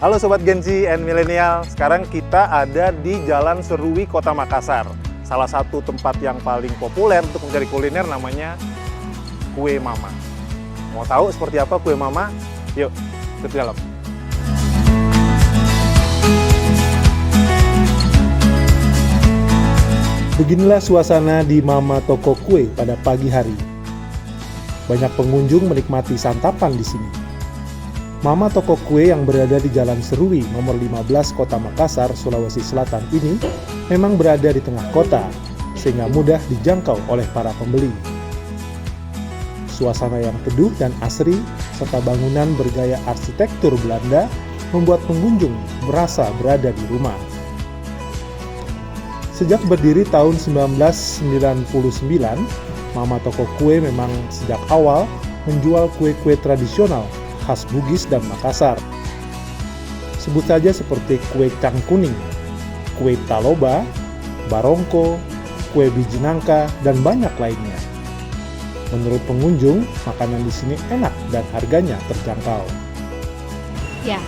Halo Sobat Gen Z and Millennial, sekarang kita ada di Jalan Serui, Kota Makassar. Salah satu tempat yang paling populer untuk mencari kuliner namanya Kue Mama. Mau tahu seperti apa Kue Mama? Yuk, ke dalam. Beginilah suasana di Mama Toko Kue pada pagi hari. Banyak pengunjung menikmati santapan di sini. Mama Toko Kue yang berada di Jalan Serui nomor 15 Kota Makassar, Sulawesi Selatan ini memang berada di tengah kota, sehingga mudah dijangkau oleh para pembeli. Suasana yang teduh dan asri, serta bangunan bergaya arsitektur Belanda membuat pengunjung merasa berada di rumah. Sejak berdiri tahun 1999, Mama Toko Kue memang sejak awal menjual kue-kue tradisional khas Bugis dan Makassar. Sebut saja seperti kue cang kuning, kue taloba, barongko, kue biji nangka, dan banyak lainnya. Menurut pengunjung, makanan di sini enak dan harganya terjangkau. Ya,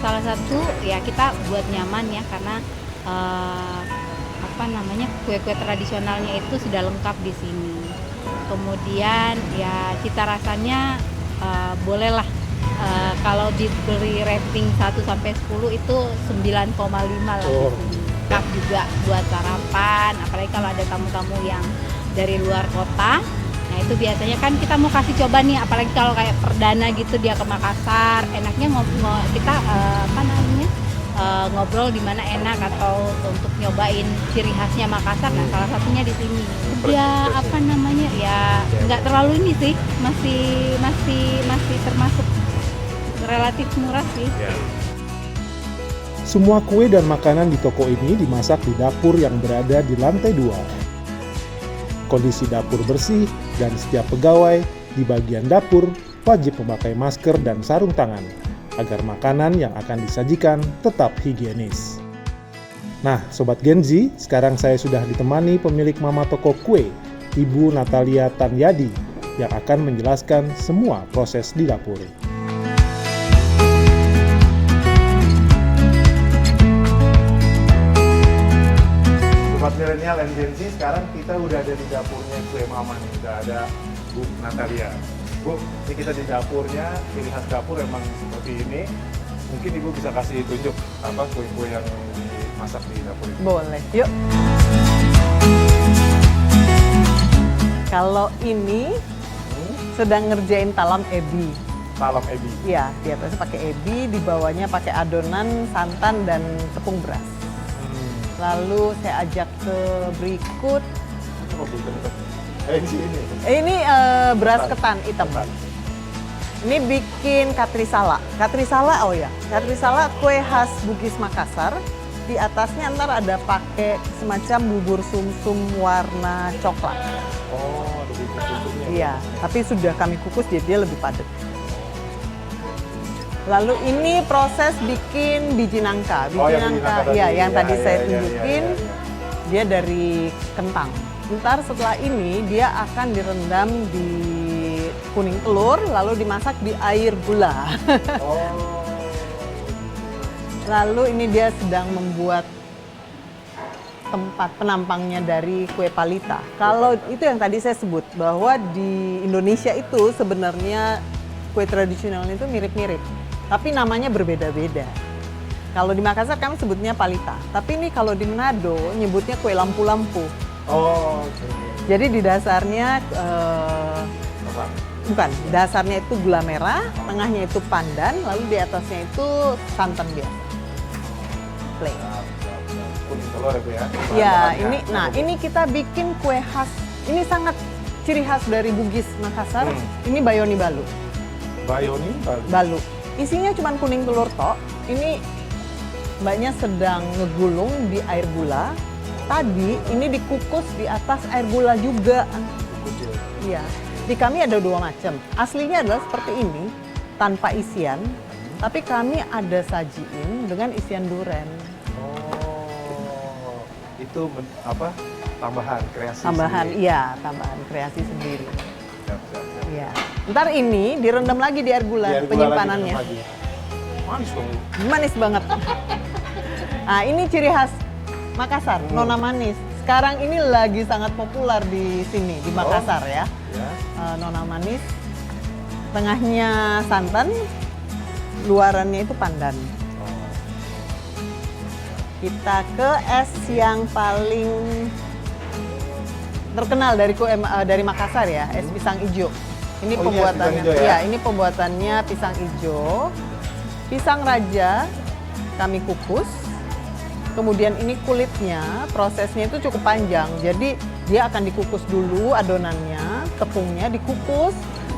salah satu ya kita buat nyaman ya karena kue-kue tradisionalnya itu sudah lengkap di sini. Kemudian ya cita rasanya bolehlah kalau diberi rating 1 sampai 10 itu 9,5 lah. Lengkap juga buat sarapan, apalagi kalau ada tamu-tamu yang dari luar kota. Nah itu biasanya kan kita mau kasih coba nih, apalagi kalau kayak perdana gitu dia ke Makassar, enaknya kita ngobrol di mana enak atau untuk nyobain ciri khasnya Makassar. Nah salah satunya di sini. Ya nggak terlalu ini sih, masih termasuk relatif murah sih. Semua kue dan makanan di toko ini dimasak di dapur yang berada di lantai 2. Kondisi dapur bersih dan setiap pegawai di bagian dapur wajib memakai masker dan sarung tangan agar makanan yang akan disajikan tetap higienis. Nah, Sobat Gen Z, sekarang saya sudah ditemani pemilik Mama Toko Kue, Ibu Natalia Tanyadi, yang akan menjelaskan semua proses di dapur. Sobat Millennial and Gen Z, sekarang kita udah ada di dapurnya Kue Mama nih, udah ada Bu Natalia. Bu, ini kita di dapurnya, ciri khas dapur emang seperti ini. Mungkin Ibu bisa kasih tunjuk apa kue-kue yang dimasak di dapur ini. Boleh, yuk. Kalau ini sedang ngerjain talam ebi. Talam ebi? Iya, di atasnya pakai ebi, di bawahnya pakai adonan santan dan tepung beras. Lalu saya ajak ke berikut. Ini beras ketan hitam. Ini bikin katrisala. Katrisala kue khas Bugis Makassar. Di atasnya ntar ada pakai semacam bubur sumsum warna coklat. Oh, ada bubur sumsumnya. Iya, tapi sudah kami kukus jadi dia lebih padat. Lalu ini proses bikin biji nangka. Yang tadi saya tunjukin. Dia dari kentang. Ntar setelah ini dia akan direndam di kuning telur, lalu dimasak di air gula. Lalu ini dia sedang membuat tempat penampangnya dari kue palita. Kalau itu yang tadi saya sebut, bahwa di Indonesia itu sebenarnya kue tradisional itu mirip-mirip, tapi namanya berbeda-beda. Kalau di Makassar kami sebutnya palita, tapi ini kalau di Manado nyebutnya kue lampu-lampu. Jadi di dasarnya dasarnya itu gula merah, tengahnya itu pandan, lalu di atasnya itu santan biasa. Plain. Kuning telur ya, Bu ya? Ya, ini kita bikin kue khas. Ini sangat ciri khas dari Bugis Makassar. Ini bayoni balu. Bayoni balu. Isinya cuma kuning telur tok. Ini mbaknya sedang ngegulung di air gula. Tadi ini dikukus di atas air gula juga. Iya. Di kami ada 2 macam. Aslinya adalah seperti ini, tanpa isian. Tapi kami ada sajiin dengan isian duren. Itu tambahan kreasi. Tambahan kreasi sendiri. Siap. Iya. Ntar ini direndam lagi di air gula penyimpanannya. Manis dong. Manis banget. Nah, ini ciri khas Makassar, nona manis. Sekarang ini lagi sangat populer di sini, di Makassar ya. Ya. Nona manis, tengahnya santan, luarannya itu pandan. Kita ke es yang paling terkenal dari Makassar ya, es pisang ijo. Ini Oh, ini es pembuatannya, pisang ijo ya? ini pembuatannya pisang ijo. Pisang raja kami kukus. Kemudian ini kulitnya, prosesnya itu cukup panjang. Jadi dia akan dikukus dulu adonannya, tepungnya dikukus.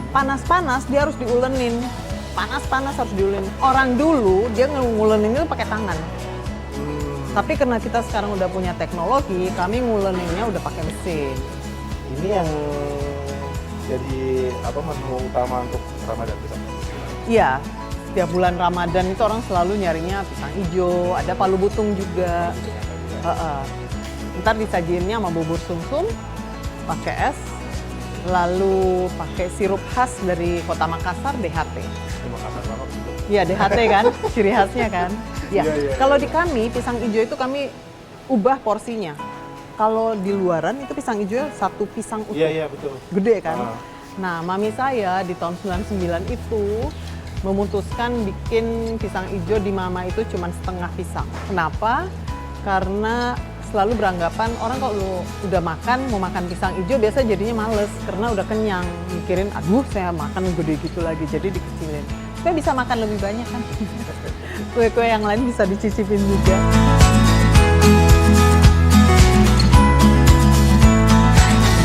Panas-panas dia harus diulenin. Panas-panas harus diulenin. Orang dulu dia ngulenin itu pakai tangan. Tapi karena kita sekarang udah punya teknologi, kami nguleninnya udah pakai mesin. Ini yang jadi apa menu utama untuk Ramadan besok? Iya, setiap bulan Ramadan itu orang selalu nyarinya pisang hijau, ada palu butung juga. Ntar disajiinnya sama bubur sumsum, pakai es, lalu pakai sirup khas dari kota Makassar, DHT. Di Makassar banget gitu. Iya, DHT kan, ciri khasnya kan. Ya, Iya. kalau di kami pisang hijau itu kami ubah porsinya. Kalau di luaran itu pisang hijau satu pisang utuh. Iya betul. Gede kan? Ah. Nah, mami saya di tahun 99 itu memutuskan bikin pisang hijau di mama itu cuma setengah pisang. Kenapa? Karena selalu beranggapan orang kalau udah makan, mau makan pisang hijau biasa jadinya males karena udah kenyang. Mikirin, aduh saya makan gede gitu lagi, jadi dikecilin. Supaya bisa makan lebih banyak kan. Kue-kue yang lain bisa dicicipin juga.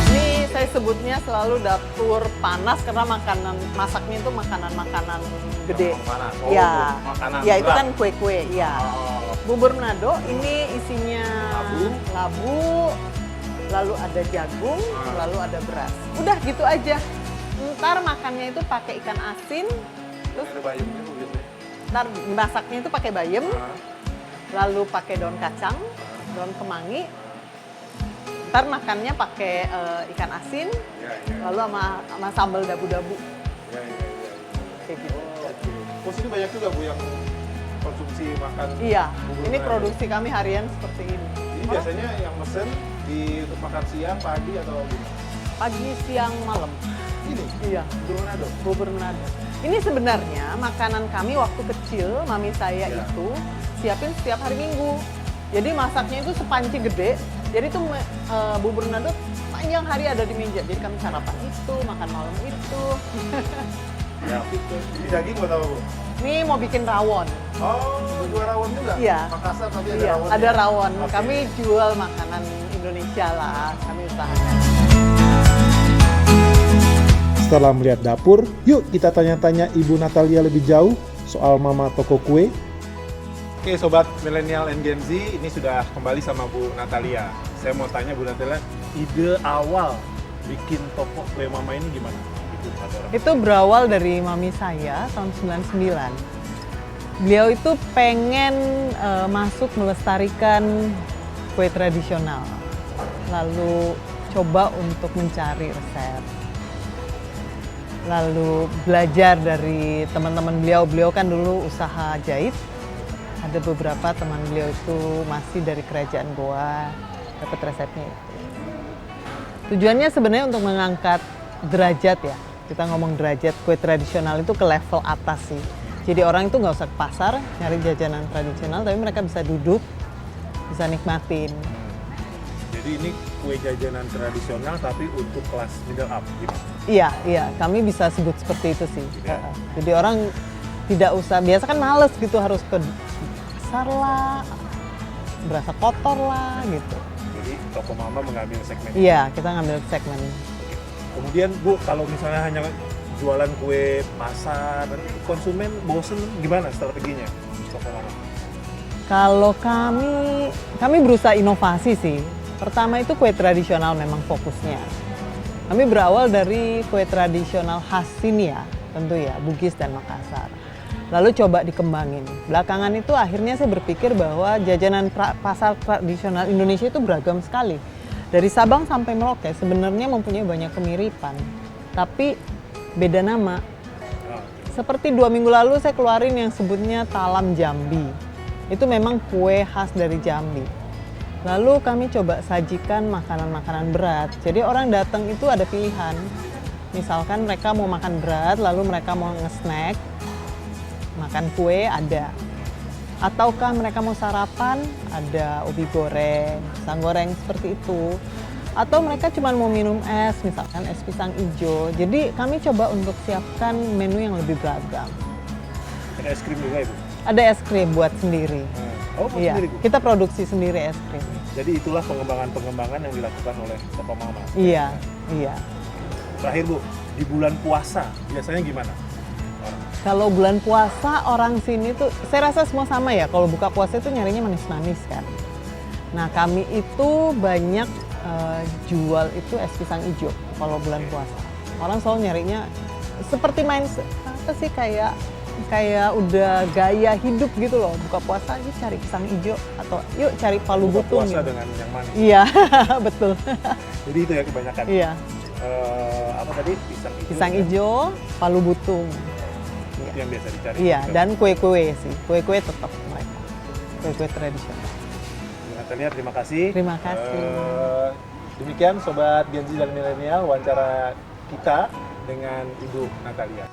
Ini saya sebutnya selalu dapur panas karena masaknya itu makanan-makanan gede. Panas. Oh, Ya, makanan ya itu berat. kan kue-kue. Ya. Oh. Bubur Manado ini isinya Labu. lalu ada jagung, lalu ada beras. Udah gitu aja. Ntar makannya itu pakai ikan asin, terus Ada bayamnya biasanya. ntar dimasaknya itu pakai bayam, lalu pakai daun kacang, daun kemangi. Ntar makannya pakai ikan asin, lalu sama sambal dabu-dabu. Ya. Kayak gitu. Oh, sini banyak juga Bu yang konsumsi makan. Iya, bubur ini Manado. produksi kami harian seperti ini. Ini biasanya yang mesen untuk makan siang, pagi atau gimana? Pagi, siang, malam. Ini Iya, bubur Manado. bubur Manado. Ini sebenarnya makanan kami waktu kecil, mami saya Ya. itu siapin setiap hari Minggu. Jadi masaknya itu sepanci gede. Jadi tuh bubur Manado panjang hari ada di meja. Jadi kami sarapan itu, makan malam itu. Ya. Di daging buat apa Bu? Ini mau bikin rawon. Oh, jual rawon juga? Iya. Makassar tapi ada Iya, rawon. ada rawon. Oke. Kami jual makanan Indonesia lah, kami usahakan. Setelah melihat dapur, yuk kita tanya-tanya Ibu Natalia lebih jauh soal mama toko kue. Oke, sobat milenial and Gen Z, ini sudah kembali sama Bu Natalia. Saya mau tanya Bu Natalia, ide awal bikin toko kue mama ini gimana? Itu berawal dari mami saya tahun 99. Beliau itu pengen masuk melestarikan kue tradisional. Lalu coba untuk mencari resep. Lalu belajar dari teman-teman beliau. Beliau kan dulu usaha jahit. Ada beberapa teman beliau itu masih dari kerajaan Goa, dapat resepnya itu. Tujuannya sebenarnya untuk mengangkat derajat ya. Kita ngomong derajat kue tradisional itu ke level atas sih. Jadi orang itu nggak usah ke pasar nyari jajanan tradisional, tapi mereka bisa duduk, bisa nikmatin. Jadi ini kue jajanan tradisional tapi untuk kelas middle up gimana? Iya, kami bisa sebut seperti itu sih. Ya. Jadi orang tidak usah, biasa kan males gitu harus ke pasar lah, berasa kotor lah gitu. Jadi toko mama mengambil segmen ini. Iya, kita ngambil segmen. Kemudian Bu, kalau misalnya hanya jualan kue pasar, nanti konsumen bosen gimana strateginya toko mama? Kalau kami berusaha inovasi sih. Pertama itu kue tradisional memang fokusnya. Kami berawal dari kue tradisional khas sini ya, tentu ya, Bugis dan Makassar. Lalu coba dikembangin. Belakangan itu akhirnya saya berpikir bahwa jajanan pasar tradisional Indonesia itu beragam sekali. Dari Sabang sampai Merauke sebenarnya mempunyai banyak kemiripan, tapi beda nama. seperti 2 minggu lalu saya keluarin yang sebutnya talam Jambi. Itu memang kue khas dari Jambi. Lalu kami coba sajikan makanan-makanan berat. Jadi orang datang itu ada pilihan. Misalkan mereka mau makan berat, lalu mereka mau nge-snack, makan kue ada. Ataukah mereka mau sarapan, ada ubi goreng, pisang goreng seperti itu. Atau mereka cuma mau minum es, misalkan es pisang hijau. Jadi kami coba untuk siapkan menu yang lebih beragam. Ada es krim juga Ibu? Ada es krim buat sendiri. Oh, buat Iya, sendiri Bu? kita produksi sendiri es krim. Jadi itulah pengembangan-pengembangan yang dilakukan oleh Toko Mama. Iya, iya. Terakhir Bu, di bulan puasa biasanya gimana? Kalau bulan puasa orang sini tuh, saya rasa semua sama ya. Kalau buka puasa itu nyarinya manis-manis kan. Nah kami itu banyak jual itu es pisang hijau kalau bulan puasa. Orang selalu nyarinya seperti main apa sih kayak udah gaya hidup gitu loh. Buka puasa yuk cari pisang hijau atau yuk cari palu Buka butung. puasa Gitu. dengan yang manis. Iya betul. Jadi itu ya kebanyakan. Iya Apa tadi? Pisang hijau. pisang hijau, palu butung. Itu yang biasa dicari. Iya Juga. dan kue-kue sih. Kue-kue tetap mereka. Kue-kue tradisional. Bu Natalia, terima kasih. Terima kasih. Demikian Sobat Gen Z dan Milenial, wawancara kita dengan Ibu Natalia.